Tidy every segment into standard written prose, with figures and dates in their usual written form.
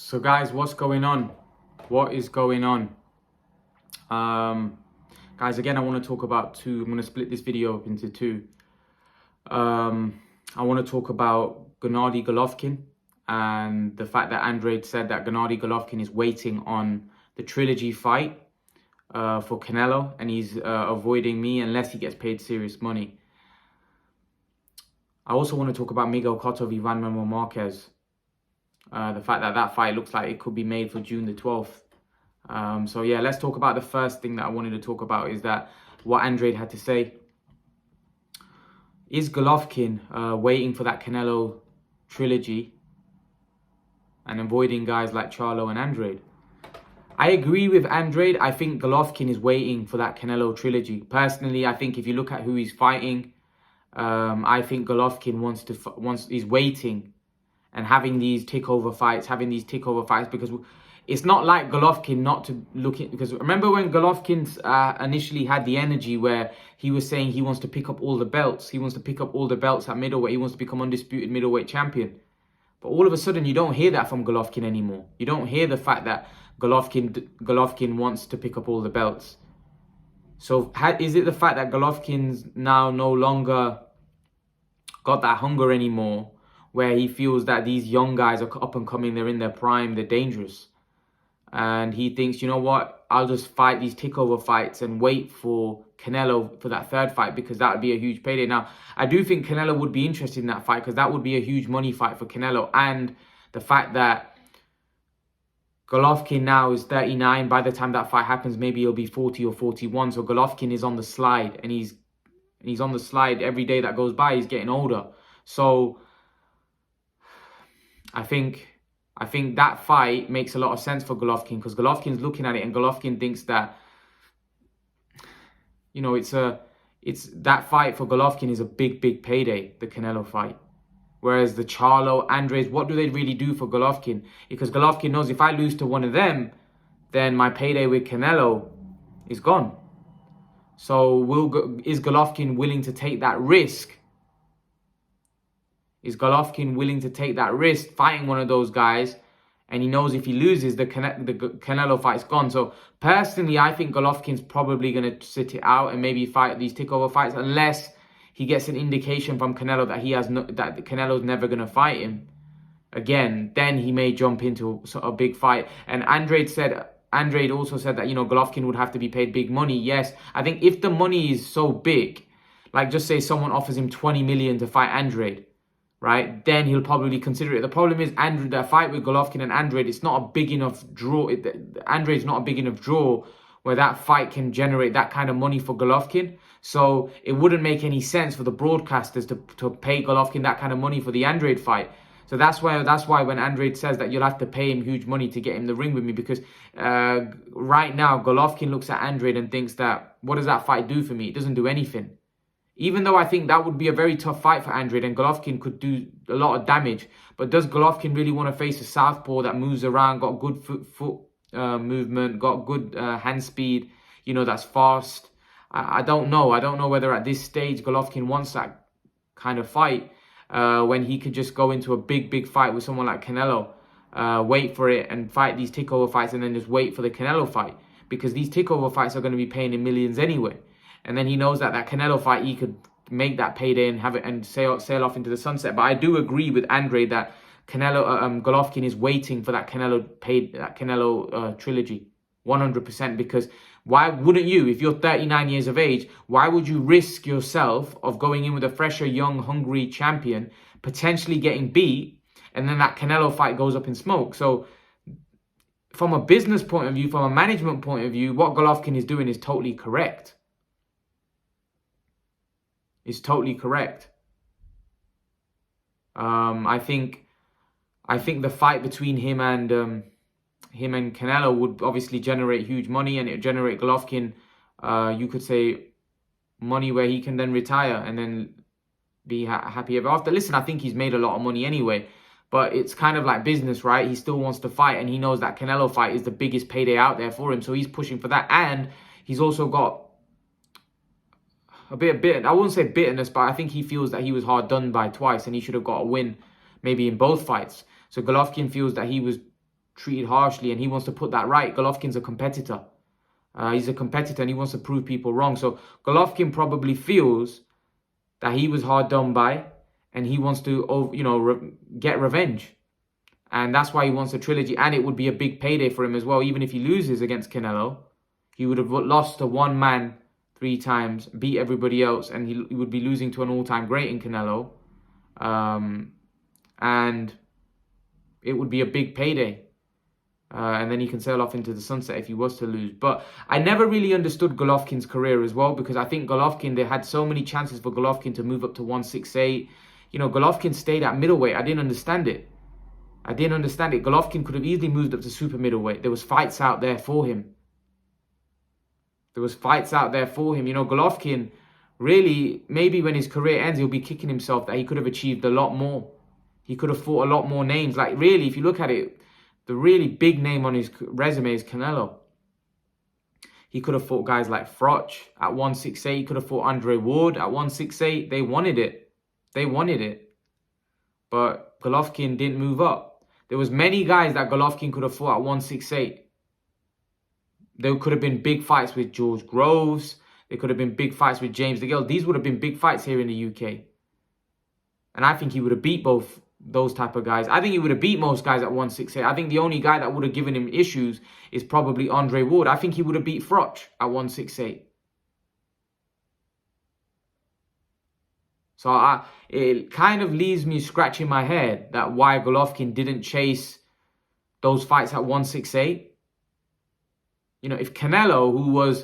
So guys, what's going on? What is going on? Guys, again, I want to talk about two. I'm going to split this video up into two. I want to talk about Gennady Golovkin and the fact that Andrade said that Gennady Golovkin is waiting on the trilogy fight for Canelo, and he's avoiding me unless he gets paid serious money. I also want to talk about Miguel Cotto v Manuel Marquez. The fact that that fight looks like it could be made for June the 12th. So yeah, let's talk about the first thing that I wanted to talk about is that what Andrade had to say. Is Golovkin waiting for that Canelo trilogy and avoiding guys like Charlo and Andrade? I agree with Andrade. I think Golovkin is waiting for that Canelo trilogy. Personally, I think if you look at who he's fighting, I think Golovkin he's waiting and having these takeover fights, because it's not like Golovkin not to look at, because remember when Golovkin initially had the energy where he was saying he wants to pick up all the belts. He wants to pick up all the belts at middleweight. He wants to become undisputed middleweight champion. But all of a sudden, you don't hear that from Golovkin anymore. You don't hear the fact that Golovkin wants to pick up all the belts. So is it the fact that Golovkin's now no longer got that hunger anymore, where he feels that these young guys are up and coming, they're in their prime, they're dangerous? And he thinks, you know what, I'll just fight these takeover fights and wait for Canelo for that third fight, because that would be a huge payday. Now, I do think Canelo would be interested in that fight, because that would be a huge money fight for Canelo. And the fact that Golovkin now is 39, by the time that fight happens, maybe he'll be 40 or 41. So Golovkin is on the slide, and he's on the slide every day that goes by. He's getting older. So I think that fight makes a lot of sense for Golovkin, because Golovkin's looking at it and Golovkin thinks that, you know, it's that fight for Golovkin is a big payday, the Canelo fight. Whereas the Charlo, Andrade, what do they really do for Golovkin? Because Golovkin knows if I lose to one of them, then my payday with Canelo is gone. So is Golovkin willing to take that risk? Is Golovkin willing to take that risk fighting one of those guys? And he knows if he loses, the Canelo fight's gone. So personally, I think Golovkin's probably going to sit it out and maybe fight these takeover fights, unless he gets an indication from Canelo that that Canelo's never going to fight him again. Then he may jump into a big fight. And Andrade also said that, you know, Golovkin would have to be paid big money. Yes, I think if the money is so big, like just say someone offers him 20 million to fight Andrade, right, then he'll probably consider it. The problem is the fight with Golovkin and Andrade, it's not a big enough draw. Andrade's not a big enough draw where that fight can generate that kind of money for Golovkin. So it wouldn't make any sense for the broadcasters to pay Golovkin that kind of money for the Andrade fight. So that's why when Andrade says that you'll have to pay him huge money to get him in the ring with me, because right now Golovkin looks at Andrade and thinks that, what does that fight do for me? It doesn't do anything. Even though I think that would be a very tough fight for Andrade and Golovkin could do a lot of damage. But does Golovkin really want to face a southpaw that moves around, got good foot movement, got good hand speed, you know, that's fast? I don't know. I don't know whether at this stage Golovkin wants that kind of fight when he could just go into a big fight with someone like Canelo, wait for it and fight these takeover fights and then just wait for the Canelo fight. Because these takeover fights are going to be paying him millions anyway. And then he knows that Canelo fight, he could make that payday and have it and sail off into the sunset. But I do agree with Andrade that Golovkin is waiting for that Canelo trilogy, 100%. Because why wouldn't you, if you're 39 years of age, why would you risk yourself of going in with a fresher, young, hungry champion, potentially getting beat, and then that Canelo fight goes up in smoke? So from a business point of view, from a management point of view, what Golovkin is doing is totally correct. Is totally correct. I think the fight between him and Canelo would obviously generate huge money, and it would generate Golovkin, you could say, money where he can then retire and then be happy ever after. Listen, I think he's made a lot of money anyway, but it's kind of like business, right? He still wants to fight, and he knows that Canelo fight is the biggest payday out there for him, so he's pushing for that. And he's also got a bit of I wouldn't say bitterness, but I think he feels that he was hard done by twice and he should have got a win maybe in both fights. So Golovkin feels that he was treated harshly, and he wants to put that right. Golovkin's a competitor. He's a competitor, and he wants to prove people wrong. So Golovkin probably feels that he was hard done by, and he wants to, get revenge. And that's why he wants a trilogy. And it would be a big payday for him as well. Even if he loses against Canelo, he would have lost to one man 3 times, beat everybody else, and he would be losing to an all-time great in Canelo. And it would be a big payday. And then he can sail off into the sunset if he was to lose. But I never really understood Golovkin's career as well, because I think Golovkin, they had so many chances for Golovkin to move up to 168. Golovkin stayed at middleweight. I didn't understand it. Golovkin could have easily moved up to super middleweight. There was fights out there for him. Golovkin, really, maybe when his career ends, he'll be kicking himself that he could have achieved a lot more. He could have fought a lot more names. Like, really, if you look at it, the really big name on his resume is Canelo. He could have fought guys like Froch at 168. He could have fought Andre Ward at 168. They wanted it. But Golovkin didn't move up. There was many guys that Golovkin could have fought at 168. There could have been big fights with George Groves. There could have been big fights with James DeGale. These would have been big fights here in the UK. And I think he would have beat both those type of guys. I think he would have beat most guys at 168. I think the only guy that would have given him issues is probably Andre Ward. I think he would have beat Froch at 168. So it kind of leaves me scratching my head that why Golovkin didn't chase those fights at 168. If Canelo, who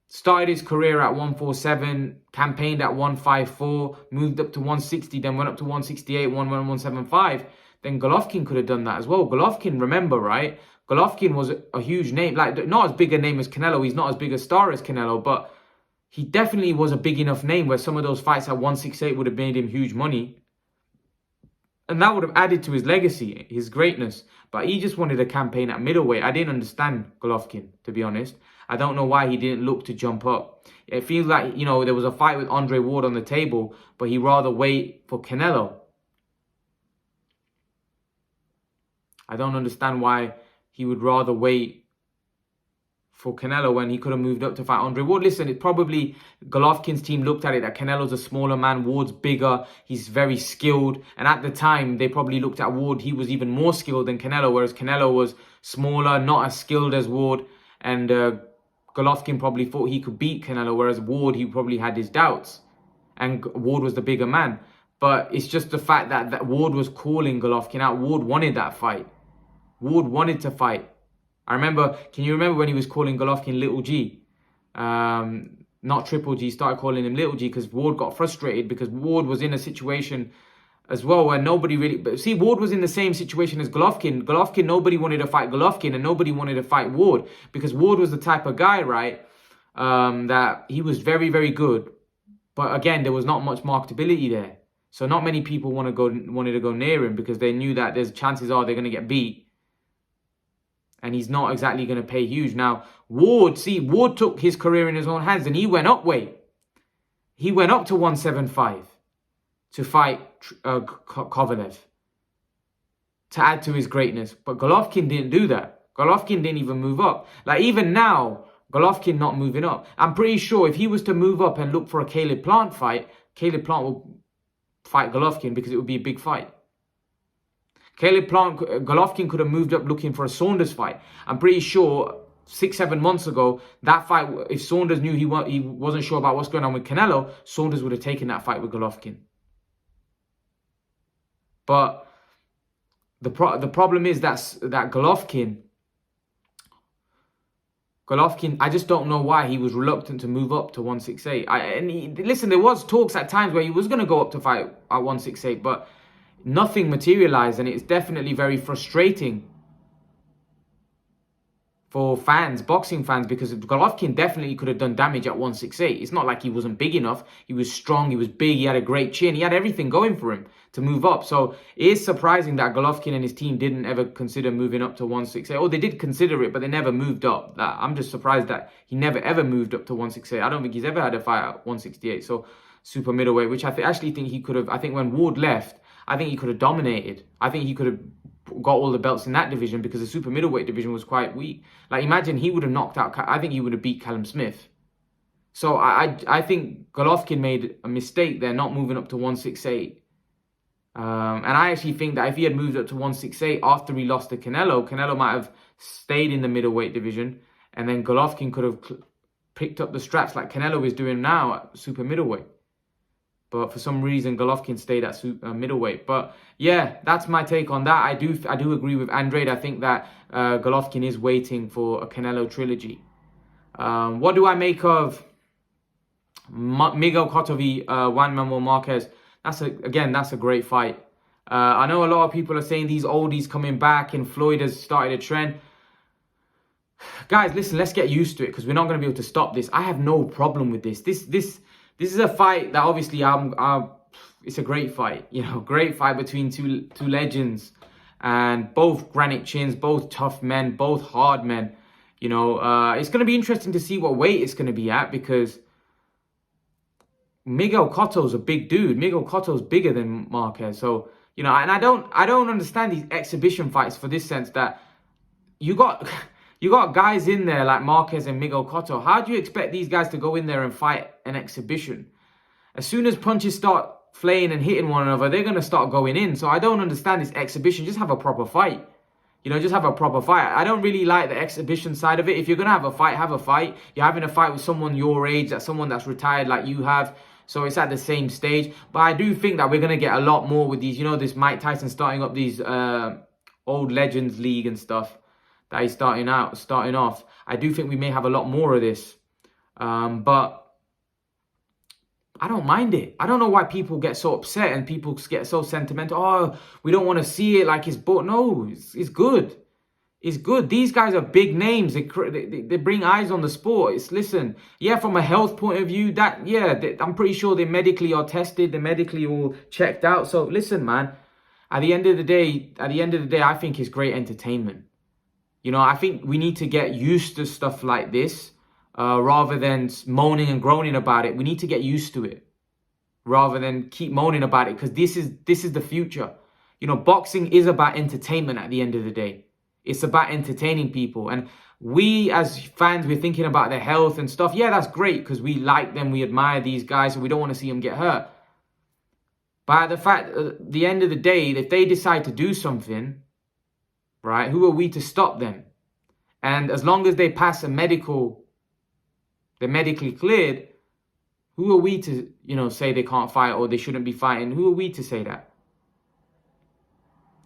started his career at 147, campaigned at 154, moved up to 160, then went up to 168, 175, then Golovkin could have done that as well. Golovkin, remember, right? Golovkin was a huge name. Like, not as big a name as Canelo. He's not as big a star as Canelo, but he definitely was a big enough name where some of those fights at 168 would have made him huge money. And that would have added to his legacy, his greatness. But he just wanted a campaign at middleweight. I didn't understand Golovkin, to be honest. I don't know why he didn't look to jump up. It feels like, there was a fight with Andre Ward on the table, but he'd rather wait for Canelo. I don't understand why he would rather wait for Canelo when he could have moved up to fight Andre Ward. Listen, it probably, Golovkin's team looked at it that Canelo's a smaller man, Ward's bigger, he's very skilled. And at the time, they probably looked at Ward, he was even more skilled than Canelo, whereas Canelo was smaller, not as skilled as Ward. And Golovkin probably thought he could beat Canelo, whereas Ward, he probably had his doubts. And Ward was the bigger man. But it's just the fact that Ward was calling Golovkin out. Ward wanted that fight. Ward wanted to fight. Can you remember when he was calling Golovkin Little G? Not Triple G, started calling him Little G because Ward got frustrated because Ward was in a situation as well where nobody really... But see, Ward was in the same situation as Golovkin. Nobody wanted to fight Golovkin and nobody wanted to fight Ward because Ward was the type of guy, right, that he was very, very good. But again, there was not much marketability there. So not many people wanted to go near him because they knew that there's chances are they're going to get beat. And he's not exactly going to pay huge. Now, Ward took his career in his own hands and he went up weight. He went up to 175 to fight Kovalev to add to his greatness. But Golovkin didn't do that. Golovkin didn't even move up. Like, even now, Golovkin not moving up. I'm pretty sure if he was to move up and look for a Caleb Plant fight, Caleb Plant will fight Golovkin because it would be a big fight. Golovkin could have moved up looking for a Saunders fight. I'm pretty sure 6-7 months ago, that fight, if Saunders knew he wasn't sure about what's going on with Canelo, Saunders would have taken that fight with Golovkin. But the problem is that Golovkin, I just don't know why he was reluctant to move up to 168. Listen, there was talks at times where he was going to go up to fight at 168, but nothing materialized, and it's definitely very frustrating for fans, boxing fans, because Golovkin definitely could have done damage at 168. It's not like he wasn't big enough. He was strong, he was big, he had a great chin, he had everything going for him to move up. So it is surprising that Golovkin and his team didn't ever consider moving up to 168. Oh, they did consider it, but they never moved up. I'm just surprised that he never ever moved up to 168. I don't think he's ever had a fight at 168. So super middleweight, which I actually think he could have. I think when Ward left, I think he could have dominated. I think he could have got all the belts in that division, because the super middleweight division was quite weak. Like, imagine he would have knocked out, I think he would have beat Callum Smith. So I think Golovkin made a mistake there, not moving up to 168. And I actually think that if he had moved up to 168 after he lost to Canelo, Canelo might have stayed in the middleweight division, and then Golovkin could have picked up the straps like Canelo is doing now at super middleweight. But for some reason, Golovkin stayed at middleweight. But yeah, that's my take on that. I do agree with Andrade. I think that Golovkin is waiting for a Canelo trilogy. What do I make of Miguel Cotto v Juan Manuel Marquez? That's a great fight. I know a lot of people are saying these oldies coming back and Floyd has started a trend. Guys, listen, let's get used to it, because we're not going to be able to stop this. I have no problem with this. This is a fight that obviously it's a great fight. You know, great fight between two legends, and both granite chins, both tough men, both hard men. You know, it's going to be interesting to see what weight it's going to be at, because Miguel Cotto's a big dude. Miguel Cotto's bigger than Marquez. So, you know, and I don't understand these exhibition fights, for this sense that you got guys in there like Marquez and Miguel Cotto. How do you expect these guys to go in there and fight an exhibition? As soon as punches start flaying and hitting one another, they're going to start going in. So I don't understand this exhibition. Just have a proper fight. You know, just have a proper fight. I don't really like the exhibition side of it. If you're going to have a fight, have a fight. You're having a fight with someone your age, that's someone that's retired like you have. So it's at the same stage. But I do think that we're going to get a lot more with these, you know, this Mike Tyson starting up these old legends league and stuff that he's starting off. I do think we may have a lot more of this. But I don't mind it. I don't know why people get so upset and people get so sentimental. Oh, we don't want to see it like it's but no, it's good. It's good. These guys are big names. They bring eyes on the sport. Listen, yeah, from a health point of view, I'm pretty sure they medically are tested. They're medically all checked out. So listen, man, at the end of the day, I think it's great entertainment. You know, I think we need to get used to stuff like this, rather than moaning and groaning about it. We need to get used to it rather than keep moaning about it, because this is the future. You know, boxing is about entertainment at the end of the day. It's about entertaining people. And we as fans, we're thinking about their health and stuff. Yeah, that's great, because we like them, we admire these guys, and we don't want to see them get hurt. But at the end of the day, if they decide to do something, right, who are we to stop them? And as long as they pass they're medically cleared, who are we to, you know, say they can't fight or they shouldn't be fighting? Who are we to say that?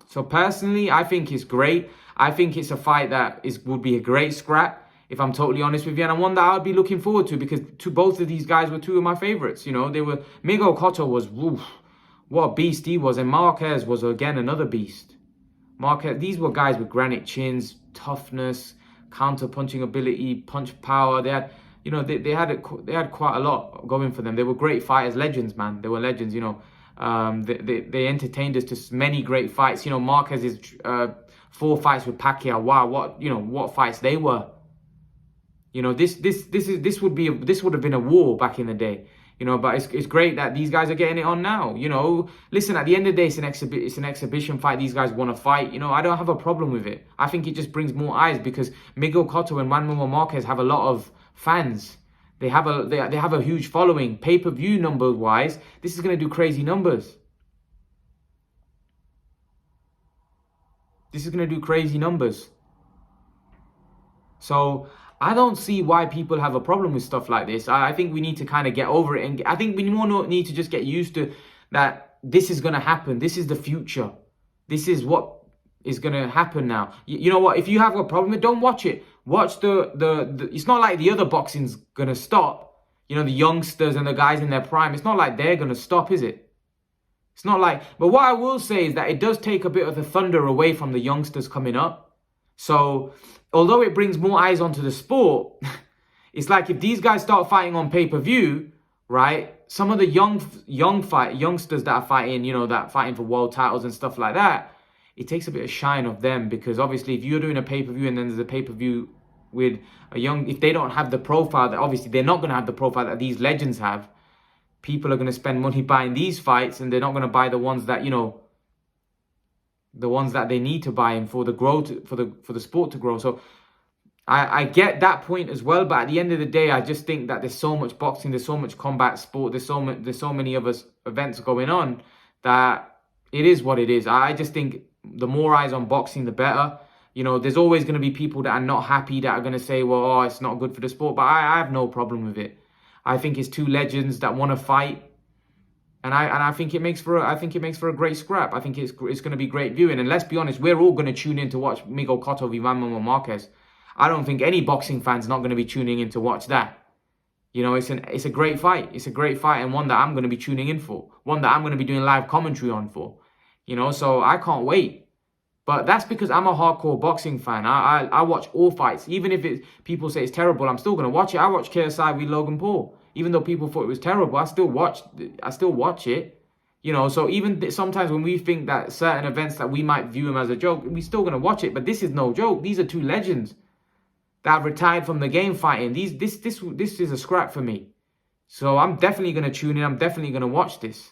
So personally, I think it's great. I think it's a fight that would be a great scrap, if I'm totally honest with you, and one that I'd be looking forward to, because both of these guys were two of my favorites. You know, Miguel Cotto was, what a beast he was, and Marquez was again another beast. Marquez, these were guys with granite chins, toughness, counter punching ability, punch power. They had, you know, they had quite a lot going for them. They were great fighters, legends, man. They were legends, you know. They entertained us to many great fights. You know, Marquez's 4 fights with Pacquiao. Wow, what fights they were. You know, this would have been a war back in the day. You know, but it's great that these guys are getting it on now. You know, listen, at the end of the day, it's an exhibition fight. These guys want to fight. You know, I don't have a problem with it. I think it just brings more eyes, because Miguel Cotto and Manuel Marquez have a lot of fans. They have a huge following. Pay-per-view number-wise, this is going to do crazy numbers. This is going to do crazy numbers. So I don't see why people have a problem with stuff like this. I think we need to kind of get over it. And I think we more need to just get used to that this is going to happen. This is the future. This is what is going to happen now. You know what? If you have a problem with it, don't watch it. Watch the it's not like the other boxing's going to stop. You know, the youngsters and the guys in their prime. It's not like they're going to stop, is it? It's not like... But what I will say is that it does take a bit of the thunder away from the youngsters coming up. So, although it brings more eyes onto the sport, it's like if these guys start fighting on pay-per-view, right? Some of the youngsters that are fighting, you know, that fighting for world titles and stuff like that, it takes a bit of shine of them, because obviously if you're doing a pay-per-view and then there's a pay-per-view with a young... If they don't have the profile that... Obviously, they're not going to have the profile that these legends have. People are going to spend money buying these fights, and they're not going to buy the ones that, you know, the ones that they need to buy in for the growth, for the sport to grow. So I get that point as well, but at the end of the day, I just think that there's so much boxing, there's so much combat sport, there's so many of us events going on that it is what it is. I just think the more eyes on boxing, the better. You know, there's always going to be people that are not happy, that are going to say, well, oh, it's not good for the sport, but I have no problem with it. I think it's two legends that want to fight, and I think it makes for a great scrap. I think it's going to be great viewing, and let's be honest, we're all going to tune in to watch Miguel Cotto v Manuel Marquez. I don't think any boxing fan's not going to be tuning in to watch that. You know, it's a great fight. It's a great fight, and one that I'm going to be tuning in for. One that I'm going to be doing live commentary on for. You know, so I can't wait. But that's because I'm a hardcore boxing fan. I watch all fights. Even if people say it's terrible, I'm still going to watch it. I watched KSI v Logan Paul. Even though people thought it was terrible, I still watch it. You know, so even sometimes when we think that certain events that we might view them as a joke, we're still going to watch it. But this is no joke. These are two legends that have retired from the game fighting. This is a scrap for me. So I'm definitely going to tune in. I'm definitely going to watch this.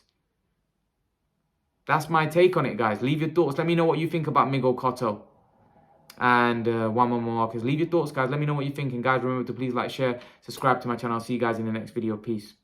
That's my take on it, guys. Leave your thoughts. Let me know what you think about Miguel Cotto and Juan Marquez. Leave your thoughts, guys. Let me know what you think. And guys, remember to please like, share, subscribe to my channel. I'll see you guys in the next video. Peace.